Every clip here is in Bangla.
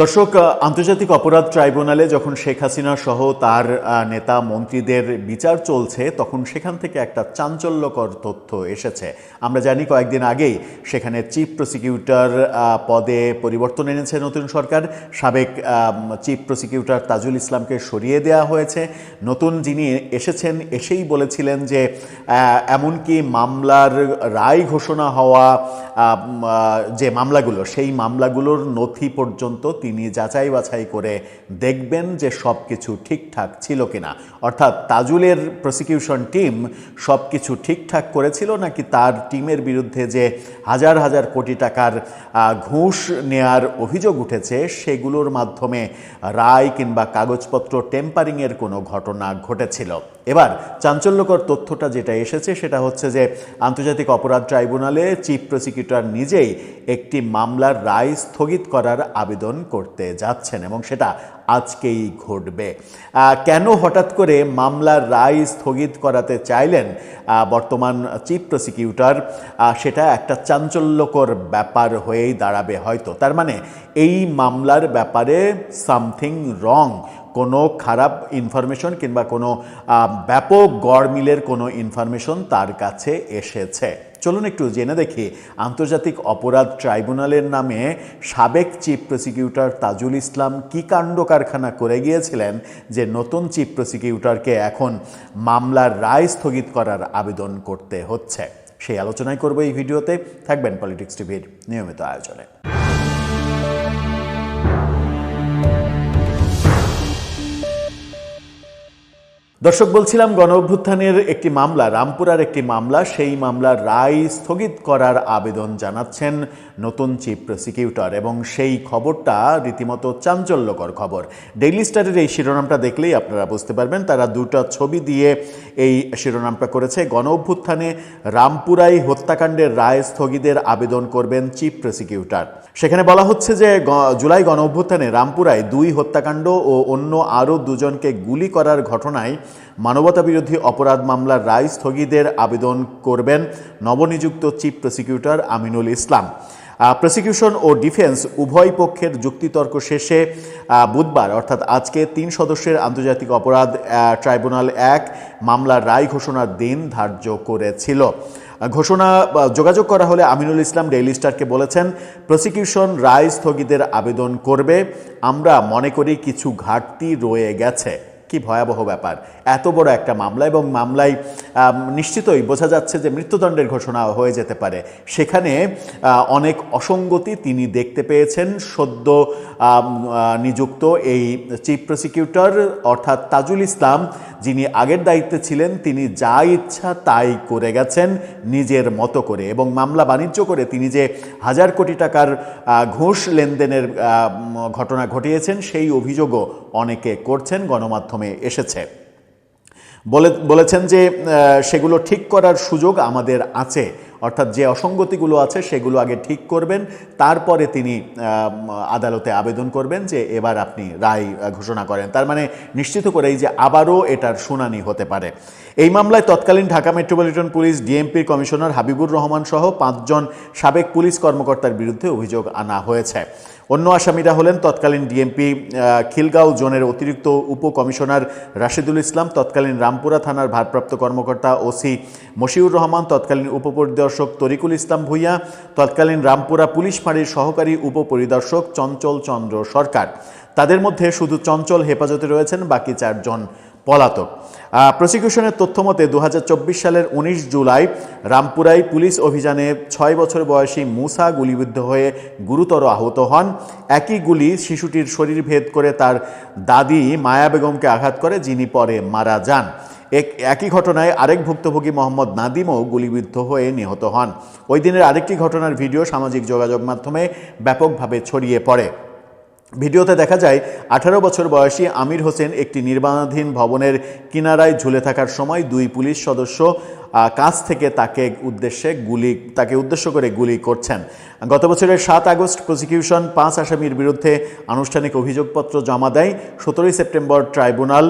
দর্শক, আন্তর্জাতিক অপরাধ ট্রাইব্যুনালে যখন শেখ হাসিনা সহ তার নেতা মন্ত্রীদের বিচার চলছে, তখন সেখান থেকে একটা চাঞ্চল্যকর তথ্য এসেছে। আমরা জানি কয়েকদিন আগেই সেখানে চিফ প্রসিকিউটর পদে পরিবর্তন এনেছে নতুন সরকার। সাবেক চিফ প্রসিকিউটর তাজুল ইসলামকে সরিয়ে দেওয়া হয়েছে। নতুন যিনি এসেছেন এসেই বলেছিলেন যে এমনকি মামলার রায় ঘোষণা হওয়া যে মামলাগুলো, সেই মামলাগুলোর নথি পর্যন্ত তিনি যাচাই বাছাই করে দেখবেন যে সব কিছু ঠিকঠাক ছিল কিনা। অর্থাৎ তাজুলের প্রসিকিউশন টিম সব কিছু ঠিকঠাক করেছিল নাকি তার টিমের বিরুদ্ধে যে হাজার হাজার কোটি টাকার ঘুষ নেয়ার অভিযোগ উঠেছে সেগুলোর মাধ্যমে রায় কিংবা কাগজপত্র টেম্পারিংয়ের কোনো ঘটনা ঘটেছিল। এবার চাঞ্চল্যকর তথ্যটা যেটা এসেছে সেটা হচ্ছে যে আন্তর্জাতিক অপরাধ ট্রাইব্যুনালে চিফ প্রসিকিউটর নিজেই একটি মামলার রায় স্থগিত করার আবেদন করতে যাচ্ছেন এবং সেটা আজকেই ঘটবে। কেন হঠাৎ করে মামলার রায় স্থগিত করাতে চাইলেন বর্তমান চিফ প্রসিকিউটর, সেটা একটা চাঞ্চল্যকর ব্যাপার হয়েই দাঁড়াবে হয়তো। তার মানে এই মামলার ব্যাপারে সামথিং রং, কোনো খারাপ ইনফরমেশন কিংবা কোনো ব্যাপক গড়মিলের কোনো ইনফরমেশন তার কাছে এসেছে। চলুন একটু জেনে দেখি আন্তর্জাতিক অপরাধ ট্রাইব্যুনালের নামে সাবেক চিফ প্রসিকিউটর তাজুল ইসলাম কী কাণ্ড কারখানা করে গিয়েছিলেন যে নতুন চিফ প্রসিকিউটরকে এখন মামলার রায় স্থগিত করার আবেদন করতে হচ্ছে। সেই আলোচনাই করব এই ভিডিওতে। থাকবেন পলিটিক্স টিভির নিয়মিত আয়োজনে। দর্শক, বলছিলাম গণ অভ্যুত্থানের একটি মামলা, রামপুরার একটি মামলা, সেই মামলার রায় স্থগিত করার আবেদন জানাচ্ছেন নতুন চিফ প্রসিকিউটর এবং সেই খবরটা রীতিমতো চাঞ্চল্যকর খবর। ডেইলি স্টারের এই শিরোনামটা দেখলেই আপনারা বুঝতে পারবেন। তারা দুটো ছবি দিয়ে এই শিরোনামটা করেছে। গণ অভ্যুত্থানে রামপুরায় হত্যাকাণ্ডের রায় স্থগিতের আবেদন করবেন চিফ প্রসিকিউটর। সেখানে বলা হচ্ছে যে জুলাই গণ অভ্যুত্থানে রামপুরায় 2 হত্যাকাণ্ড ও অন্য আরও 2 জনকে গুলি করার ঘটনায় মানবতাবিরোধী অপরাধ মামলার রায় স্থগিতের আবেদন করবেন নবনিযুক্ত chief prosecutor Aminul Islam. Prosecution ও ডিফেন্স উভয় পক্ষের যুক্তিতর্ক শেষে বুধবার অর্থাৎ আজকে 3 সদস্যের আন্তর্জাতিক অপরাধ ট্রাইব্যুনাল 1 মামলার রায় ঘোষণার দিন ধার্য করেছিল। যোগাযোগ করা হলে আমিনুল ইসলাম ডেইলি স্টারকে বলেছেন, প্রসিকিউশন রায় স্থগিতের আবেদন করবে। আমরা মনে করি কিছু ঘাটতি রয়ে গেছে। কি ভয়াবহ ব্যাপার! এত বড় একটা মামলা এবং মামলায় নিশ্চিতই বোঝা যাচ্ছে যে মৃত্যুদণ্ডের ঘোষণা হয়ে যেতে পারে। সেখানে অনেক অসঙ্গতি তিনি দেখতে পেয়েছেন। সদ্য নিযুক্ত এই চিফ প্রসিকিউটর অর্থাৎ তাজুল ইসলাম, যিনি আগের দায়িত্বে ছিলেন, তিনি যা ইচ্ছা তাই করে গেছেন নিজের মতো করে এবং মামলা বাণিজ্য করে তিনি যে হাজার কোটি টাকার ঘুষ লেনদেনের ঘটনা ঘটিয়েছেন সেই অভিযোগও অনেকে করছেন, গণমাধ্যমে এসেছে। বলেছেন যে সেগুলো ঠিক করার সুযোগ আমাদের আছে, অর্থাৎ যে অসঙ্গতিগুলো আছে সেগুলো আগে ঠিক করবেন, তারপরে তিনি আদালতে আবেদন করবেন যে এবার আপনি রায় ঘোষণা করেন। তার মানে নিশ্চিত করেই যে আবারও এটার শুনানি হতে পারে। এই মামলায় তৎকালীন ঢাকা মেট্রোপলিটন পুলিশ ডিএমপির কমিশনার হাবিবুর রহমান সহ 5 জন সাবেক পুলিশ কর্মকর্তার বিরুদ্ধে অভিযোগ আনা হয়েছে। অন্য আসামিরা হলেন তৎকালীন ডিএমপি খিলগাঁও জোনের অতিরিক্ত উপকমিশনার রাশেদুল ইসলাম, তৎকালীন রামপুরা থানার ভারপ্রাপ্ত কর্মকর্তা ওসি মশিউর রহমান, তৎকালীন উপপরিদর্শক তরিকুল ইসলাম ভূঁইয়া, তৎকালীন রামপুরা পুলিশ ফাঁড়ির সহকারী উপপরিদর্শক চঞ্চল চন্দ্র সরকার। তাদের মধ্যে শুধু চঞ্চল হেফাজতে রয়েছেন, বাকি 4 জন পলাতক। প্রসিকিউশনের তথ্যমতে 2024 সালের 19 জুলাই রামপুরায় পুলিশ অভিযানে 6 বছর বয়সী মুসা গুলিবিদ্ধ হয়ে গুরুতর আহত হন। একই গুলি শিশুটির শরীর ভেদ করে তার দাদি মায়া বেগমকে আঘাত করে, যিনি পরে মারা যান। একই ঘটনায় আরেক ভুক্তভোগী মোহাম্মদ নাদিমও গুলিবিদ্ধ হয়ে নিহত হন। ওই দিনের আরেকটি ঘটনার ভিডিও সামাজিক যোগাযোগ মাধ্যমে ব্যাপকভাবে ছড়িয়ে পড়ে। ভিডিওতে দেখা যায় 18 বছর বয়সী আমির হোসেন একটি নির্মাণাধীন ভবনের কিনারায় ঝুলে থাকার সময় 2 পুলিশ সদস্য কাছ থেকে তাকে উদ্দেশ্য করে গুলি করছেন। গত বছরের 7 আগস্ট প্রসিকিউশন 5 আসামির বিরুদ্ধে আনুষ্ঠানিক অভিযোগপত্র জমা দেয়। 17 সেপ্টেম্বর ট্রাইব্যুনাল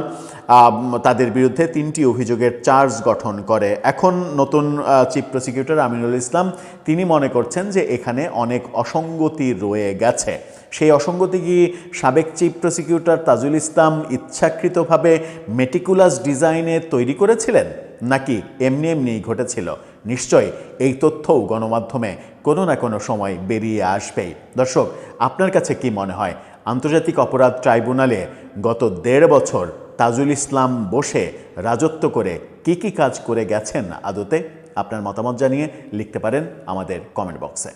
তাদের বিরুদ্ধে 3টি অভিযোগের চার্জ গঠন করে। এখন নতুন চিফ প্রসিকিউটর আমিনুল ইসলাম তিনি মনে করছেন যে এখানে অনেক অসঙ্গতি রয়ে গেছে। সেই অসঙ্গতি কি সাবেক চিফ প্রসিকিউটর তাজুল ইসলাম ইচ্ছাকৃতভাবে মেটিকুলাস ডিজাইনে তৈরি করেছিলেন, নাকি এমনি এমনিই ঘটেছিল? নিশ্চয় এই তথ্যও গণমাধ্যমে কোনো না কোনো সময় বেরিয়ে আসবেই। দর্শক, আপনার কাছে কি মনে হয় আন্তর্জাতিক অপরাধ ট্রাইব্যুনালে গত 1.5 বছর তাজুল ইসলাম বসে রাজত্ব করে কি কি কাজ করে গেছেন আদতে? আপনার মতামত জানিয়ে লিখতে পারেন আমাদের কমেন্ট বক্সে।